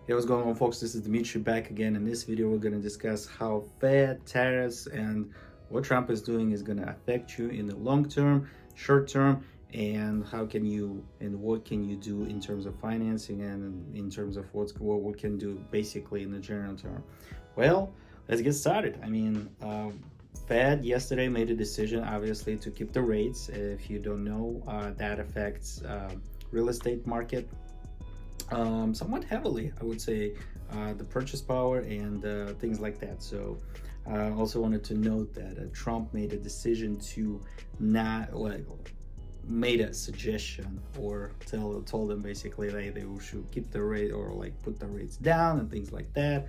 Hey, what's going on, folks? This is Dimitri back again. In this video, we're going to discuss how Fed, tariffs, and what Trump is doing is going to affect you in the long term, short term, and how can you and what can you do in terms of financing and in terms of what we can do basically in the general term. Well, let's get started. Fed yesterday made a decision, obviously, to keep the rates. If you don't know, that affects real estate market somewhat heavily, I would say, the purchase power and things like that. So I also wanted to note that Trump made a decision to not made a suggestion or told them basically that they should keep the rate or put the rates down and things like that.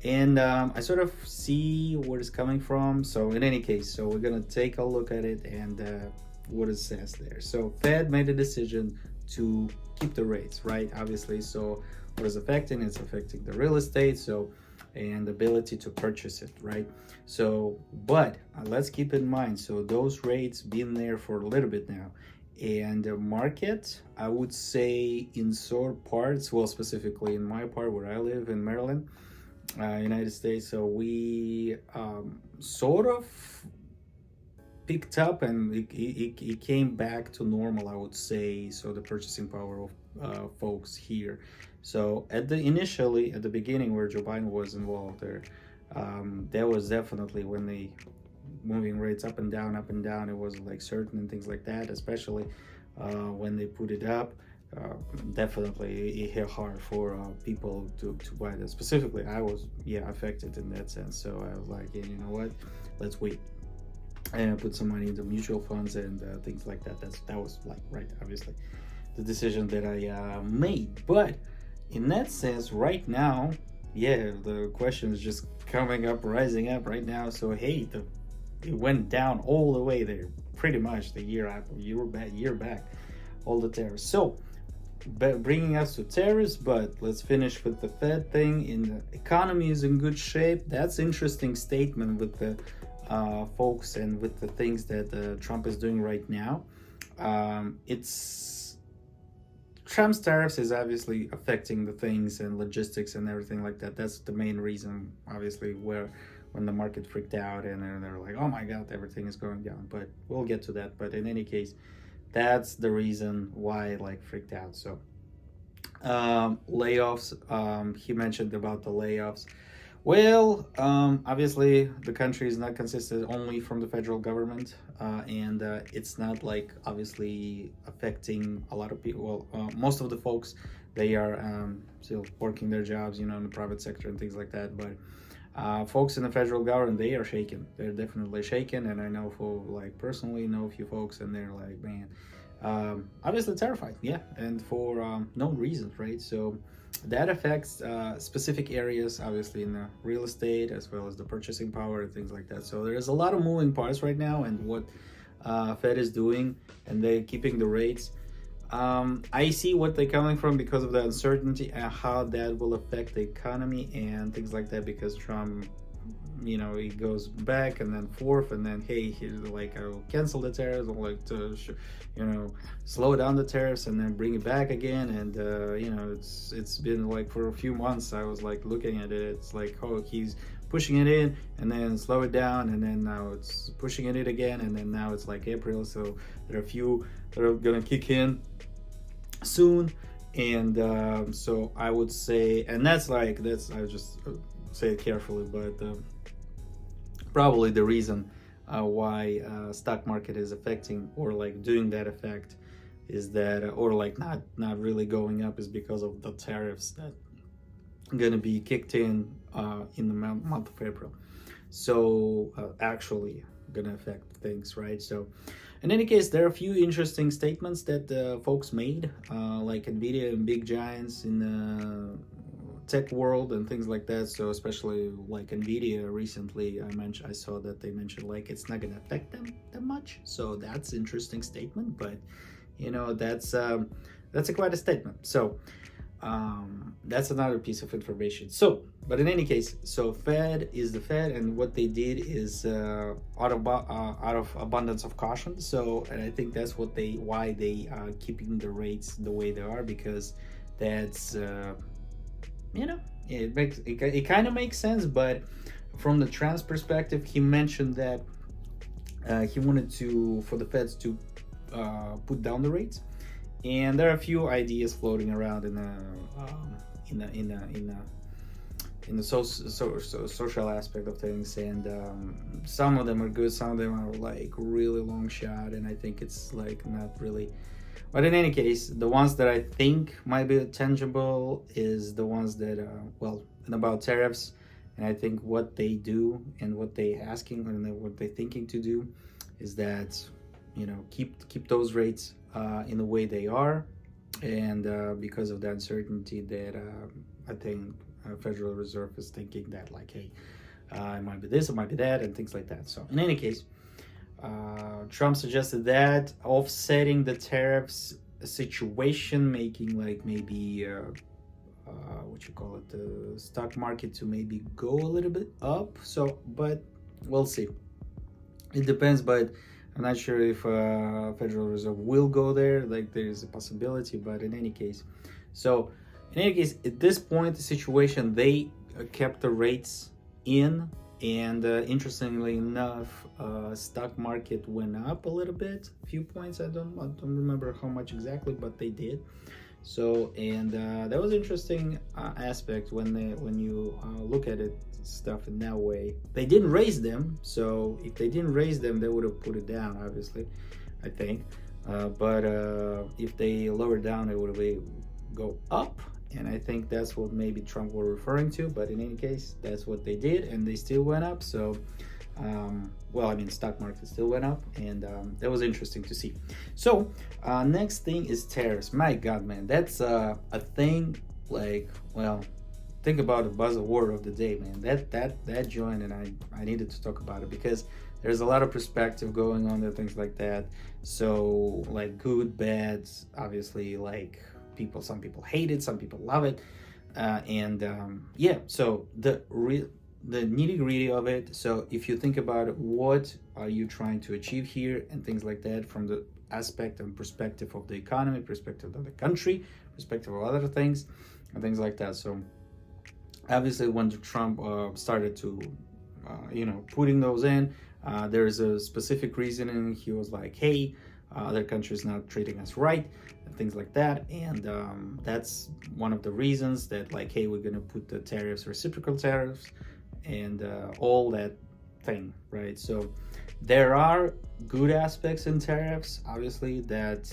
And I sort of see where it's coming from. So in any case, so we're gonna take a look at it and what it says there. So Fed made a decision to keep the rates, right? Obviously, so what is affecting? It's affecting the real estate, so and the ability to purchase it, right? So, but let's keep in mind, so those rates been there for a little bit now, and the market, I would say, in sort parts, well, specifically in my part where I live in Maryland, United States, so we sort of picked up and it came back to normal, I would say. So the purchasing power of folks here. So at the beginning where Joe Biden was involved there, that was definitely when they moving rates up and down. It was like certain and things like that, especially when they put it up. Definitely it hit hard for people to buy that. Specifically, I was affected in that sense. So I was like, yeah, you know what, let's wait and put some money into mutual funds and things like that. That was like, right, obviously the decision that I made. But in that sense, right now, the question is just coming up, rising up right now. So hey, it went down all the way there, pretty much the year back, all the tariffs. So bringing us to tariffs, but let's finish with the Fed thing. In the economy is in good shape. That's interesting statement with the folks and with the things that Trump is doing right now. It's Trump's tariffs is obviously affecting the things and logistics and everything like that. That's the main reason, obviously, when the market freaked out and they're like, oh my God, everything is going down. But we'll get to that. But in any case, that's the reason why it freaked out. So layoffs, he mentioned about the layoffs. Well, obviously the country is not consisted only from the federal government, and it's not obviously affecting a lot of people. Well, most of the folks, they are still working their jobs, in the private sector and things like that. But folks in the federal government, they are shaken. They're definitely shaken, and I know personally know a few folks, and they're like, man, obviously terrified, and for known reasons, right? So that affects specific areas, obviously, in the real estate as well as the purchasing power and things like that. So there's a lot of moving parts right now, and what Fed is doing, and they're keeping the rates. I see what they're coming from because of the uncertainty and how that will affect the economy and things like that, because Trump, he goes back and then forth, and then hey, he's like, I will cancel the tariffs, or slow down the tariffs and then bring it back again. And it's been for a few months I was looking at it, it's like, oh, he's pushing it in and then slow it down, and then now it's pushing it in again, and then now it's April. So there are a few that are gonna kick in soon. And so I would say, and that's I just say it carefully, but probably the reason why stock market is affecting or doing that effect is that or not really going up is because of the tariffs that are going to be kicked in the month of April. So actually going to affect things, right? So in any case, there are a few interesting statements that folks made, like Nvidia and big giants in the tech world and things like that. So especially Nvidia recently, I saw that they mentioned it's not going to affect them that much. So that's interesting statement, but that's quite a statement. So that's another piece of information. So, but in any case, so Fed is the Fed, and what they did is out of abundance of caution. So, and I think that's why they are keeping the rates the way they are, because that's you know, it kind of makes sense. But from the Trump's perspective, he mentioned that he wanted to for the Feds to put down the rates, and there are a few ideas floating around in the social aspect of things, and some of them are good, some of them are like really long shot, and I think it's like not really. But in any case, the ones that I think might be tangible is the ones that well, and about tariffs, and I think what they do and what they asking and what they thinking to do is that, you know, keep those rates in the way they are, and because of the uncertainty that I think Federal Reserve is thinking that, like, hey, it might be this, it might be that, and things like that. So in any case, Trump suggested that offsetting the tariffs situation, making like maybe what you call it, the stock market to maybe go a little bit up. So, but we'll see. It depends, but I'm not sure if Federal Reserve will go there. Like, there's a possibility, but in any case, so in any case, at this point, the situation, they kept the rates in, and interestingly enough, stock market went up a little bit, a few points. I don't remember how much exactly, but they did. So, and that was interesting aspect when you look at it stuff in that way. They didn't raise them, so if they didn't raise them, they would have put it down, obviously, I think. But if they lowered down, it would have go up, and I think that's what maybe Trump were referring to. But in any case, that's what they did, and they still went up. So well, I mean, stock market still went up, and that was interesting to see. So next thing is tariffs. My god, man, that's a thing. Like, well, think about the buzzword of the day, man. That joint, and I needed to talk about it because there's a lot of perspective going on there, things like that. So like good, bad, obviously, like some people hate it, some people love it, and yeah. So the nitty-gritty of it. So if you think about it, what are you trying to achieve here, and things like that, from the aspect and perspective of the economy, perspective of the country, perspective of other things, and things like that. So obviously, when Trump started to putting those in, there's a specific reasoning. He was like, hey, other countries not treating us right, and things like that. And that's one of the reasons that, like, hey, we're gonna put the tariffs, reciprocal tariffs, and all that thing, right? So there are good aspects in tariffs, obviously, that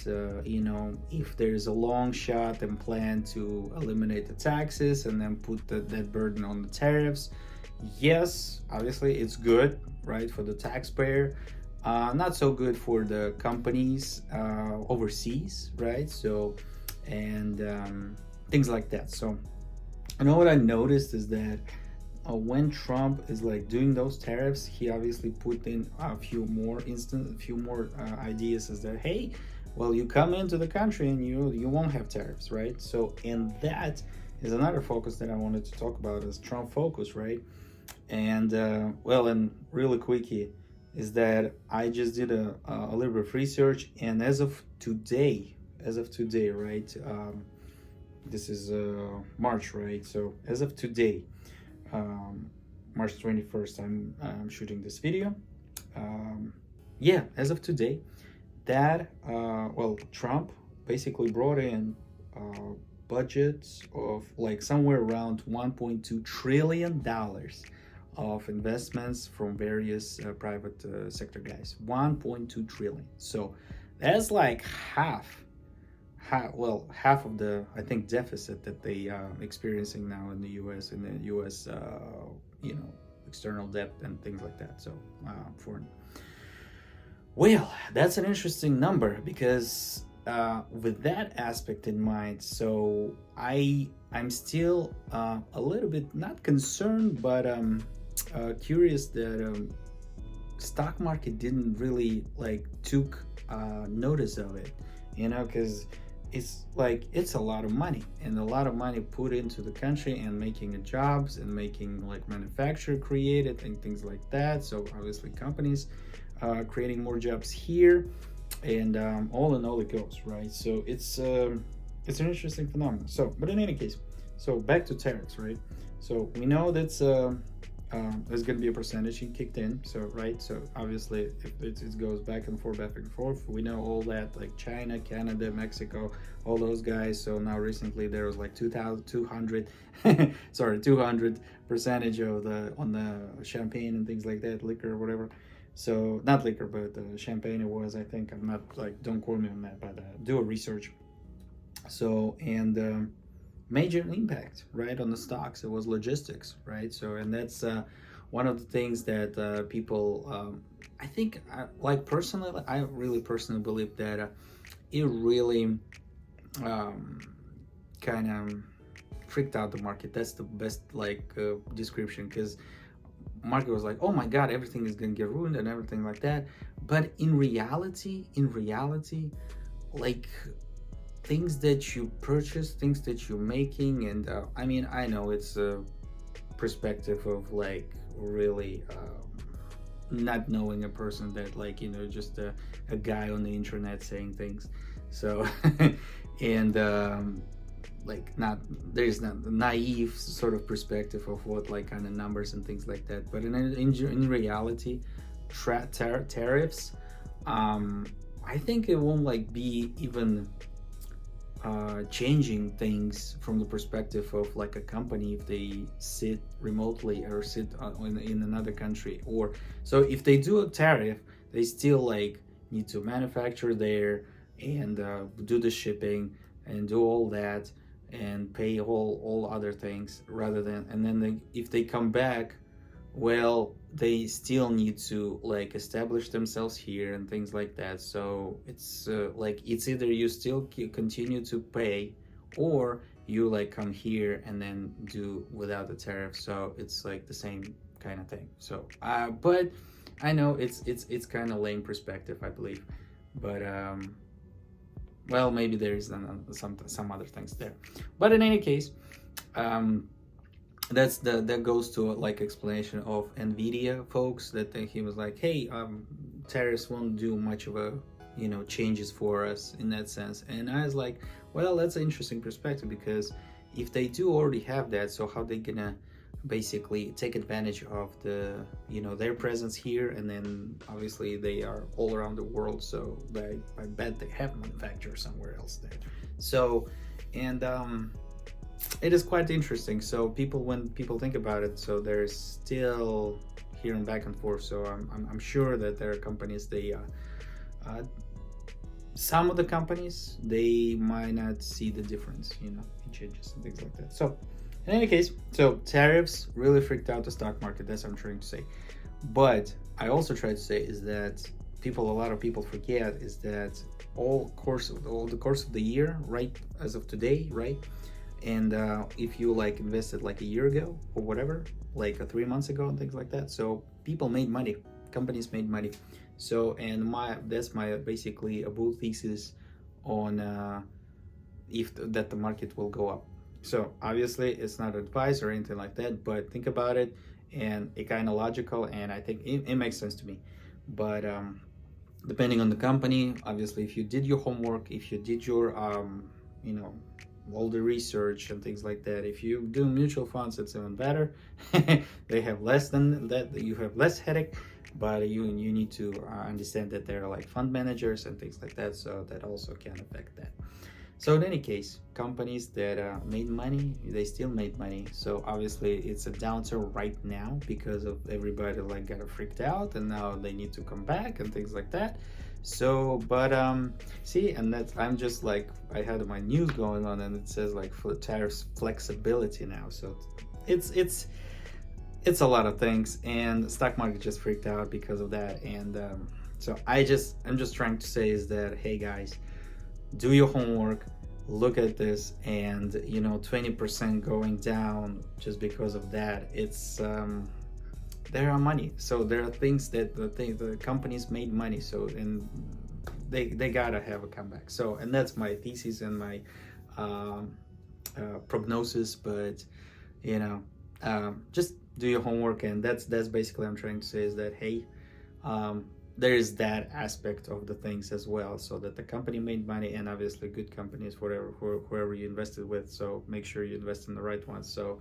if there's a long shot and plan to eliminate the taxes and then put that burden on the tariffs, yes, obviously it's good, right, for the taxpayer. Not so good for the companies overseas, right? So, and things like that. So, what I noticed is that when Trump is like doing those tariffs, he obviously put in a few more ideas, is that, hey, well, you come into the country and you won't have tariffs, right? So, and that is another focus that I wanted to talk about, is Trump focus, right? And well, and really quickie is that I just did a little bit of research, and as of today, right? This is March, right? So as of today, March 21st, I'm shooting this video. Yeah, as of today, that Trump basically brought in budgets of like somewhere around $1.2 trillion of investments from various private sector guys. 1.2 trillion. So that's like half of the, I think, deficit that they experiencing now in the U.S. External debt and things like that. So foreign. Well, that's an interesting number, because with that aspect in mind, so I'm still a little bit not concerned, but curious that stock market didn't really like took notice of it, because it's a lot of money, and a lot of money put into the country, and making jobs, and making like manufacture created and things like that. So obviously companies creating more jobs here, and all in all it goes, right? So it's an interesting phenomenon. So, but in any case, So back to tariffs, right? So we know that's there's going to be a percentage kicked in. So right, so obviously if it goes back and forth, we know all that, like China, Canada, Mexico, all those guys. So now recently there was like 2,200 sorry, 200 percentage of the on the champagne and things like that, liquor or whatever. So not liquor, but champagne it was, I think. I'm not like, don't quote me on that, but do a research. So and major impact, right, on the stocks. It was logistics, right? So and that's one of the things that people I think like personally, I really personally believe that it really kind of freaked out the market. That's the best like description, because market was like, oh my god, everything is gonna get ruined and everything like that. But in reality, like things that you purchase, things that you're making, and I mean, I know it's a perspective of like really not knowing a person, that like, you know, just a guy on the internet saying things. So and like, not, there's not naive sort of perspective of what like kind of numbers and things like that. But in reality, tariffs, I think it won't like be even changing things from the perspective of like a company if they sit remotely or sit in another country. Or so if they do a tariff, they still like need to manufacture there and do the shipping and do all that and pay all other things, rather than, and then if they come back, well, they still need to like establish themselves here and things like that. So it's like, it's either you still continue to pay, or you like come here and then do without the tariff. So it's like the same kind of thing. So but I know it's kind of lame perspective, I believe, but well, maybe there is some other things there. But in any case, that goes to like explanation of Nvidia folks, that he was like, hey, tariffs won't do much of a, you know, changes for us in that sense. And I was like, well, that's an interesting perspective, because if they do already have that, so how they gonna basically take advantage of the, you know, their presence here, and then obviously they are all around the world, so I bet they have manufacturers somewhere else there. So and it is quite interesting. So when people think about it, so there's still here and back and forth. So I'm sure that there are companies, they some of the companies, they might not see the difference, you know, in changes and things like that. So in any case, so tariffs really freaked out the stock market. That's what I'm trying to say. But I also try to say is that a lot of people forget is that all the course of the year, right, as of today, right, and if you like invested like a year ago or whatever, like 3 months ago and things like that, so people made money, companies made money. So and that's my basically a bull thesis on if that the market will go up. So obviously it's not advice or anything like that, but think about it, and it kind of logical, and I think it makes sense to me. But depending on the company, obviously, if you did your homework, if you did your you know, all the research and things like that, if you do mutual funds, it's even better. They have less than that, you have less headache, but you need to understand that there are like fund managers and things like that, so that also can affect that. So in any case, companies that made money, they still made money. So obviously it's a downturn right now because of everybody like got freaked out, and now they need to come back and things like that. So but see, and that's, I'm just like, I had my news going on and it says like for tariffs flexibility now. So it's a lot of things, and the stock market just freaked out because of that. And so I'm just trying to say is that, hey guys, do your homework, look at this, and you know, 20% going down just because of that, it's there are money. So there are things that the companies made money, so and they gotta have a comeback. So and that's my thesis and my prognosis. But you know, just do your homework, and that's basically I'm trying to say is that, hey, there is that aspect of the things as well, so that the company made money, and obviously good companies, whoever you invested with. So make sure you invest in the right ones. So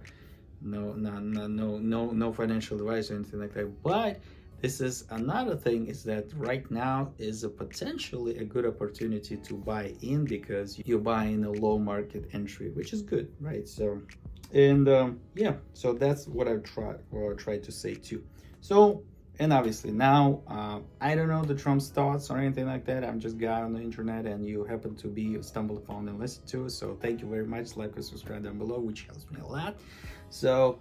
no financial advice or anything like that. But this is another thing, is that right now is a potentially a good opportunity to buy in, because you're buying a low market entry, which is good, right? So, and yeah, so that's what I tried to say too. So, and obviously now, I don't know the Trump's thoughts or anything like that. I'm just a guy on the internet, and you happen to be stumbled upon and listen to. So thank you very much. Like and subscribe down below, which helps me a lot. So,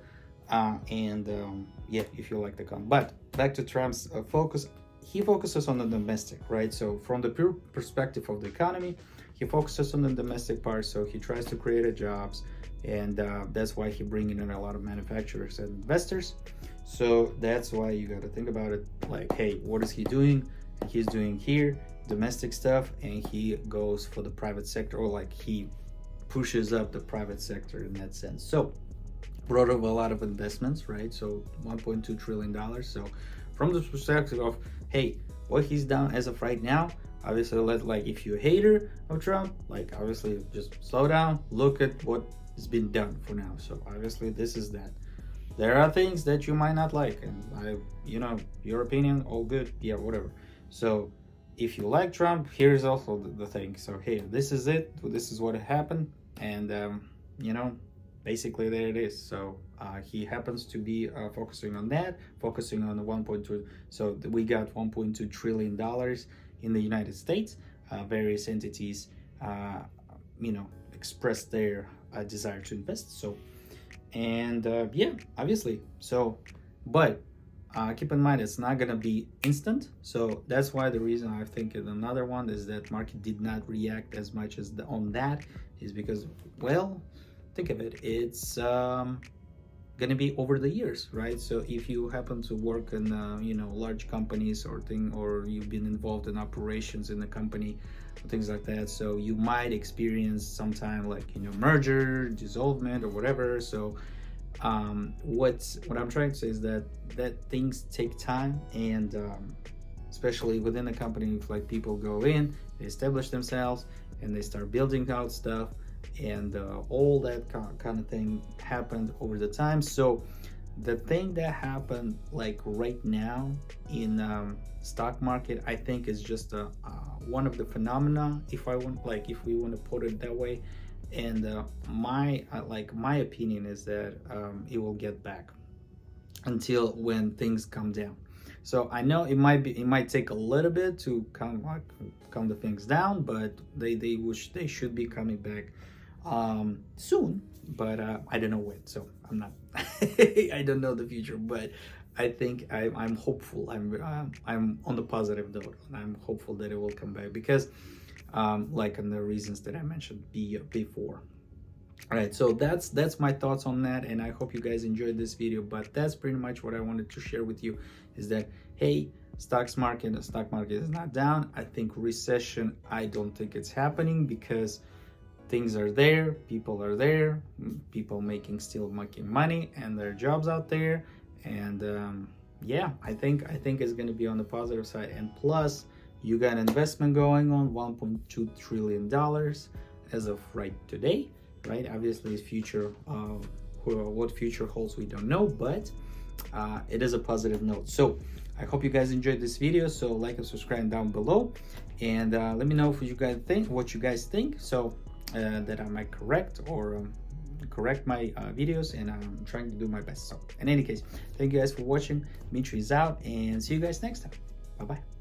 yeah, if you like the content. But back to Trump's focus, he focuses on the domestic, right? So from the pure perspective of the economy, he focuses on the domestic part. So he tries to create jobs, and that's why he bringing in a lot of manufacturers and investors. So that's why you got to think about it like, hey, what is he doing? He's doing here domestic stuff, and he goes for the private sector, or like he pushes up the private sector in that sense. So brought up a lot of investments, right? So $1.2 trillion. So from the perspective of, hey, what he's done as of right now, obviously, like if you're a hater of Trump, like obviously just slow down, look at what has been done for now. So obviously this is that. There are things that you might not like, and your opinion, all good, yeah, whatever. So if you like Trump, here's also the thing. So hey, this is it, this is what happened, and basically there it is. So he happens to be focusing on that, focusing on the 1.2. So we got $1.2 trillion in the United States. Various entities expressed their desire to invest. So, and yeah, obviously. So, but keep in mind, it's not gonna be instant. So that's why the reason I think another one is that market did not react as much as on that, is because, well, think of it, it's gonna be over the years, right? So if you happen to work in large companies or you've been involved in operations in the company, things like that, so you might experience sometime like merger, dissolvement, or whatever. So what I'm trying to say is that things take time, and especially within the company, if like people go in, they establish themselves, and they start building out stuff, and all that kind of thing happened over the time. So the thing that happened like right now in stock market, I think is just one of the phenomena, if we want to put it that way. And my opinion is that it will get back until when things come down. So I know it might take a little bit to calm the things down, but they should be coming back soon, but I don't know when. So I'm not I don't know the future, but I think I'm hopeful. I'm on the positive note, and I'm hopeful that it will come back, because like on the reasons that I mentioned before. All right, so that's my thoughts on that, and I hope you guys enjoyed this video. But that's pretty much what I wanted to share with you, is that hey, the stock market is not down. I think recession, I don't think it's happening, because things are there, people are there, people still making money, and their jobs out there, and yeah, I think it's going to be on the positive side. And plus, you got investment going on, $1.2 trillion as of right today, right? Obviously, it's future, what future holds, we don't know, but it is a positive note. So I hope you guys enjoyed this video. So like and subscribe down below, and let me know what you guys think, so that I might correct my videos, and I'm trying to do my best. So in any case, thank you guys for watching. Mitri is out, and see you guys next time. Bye bye.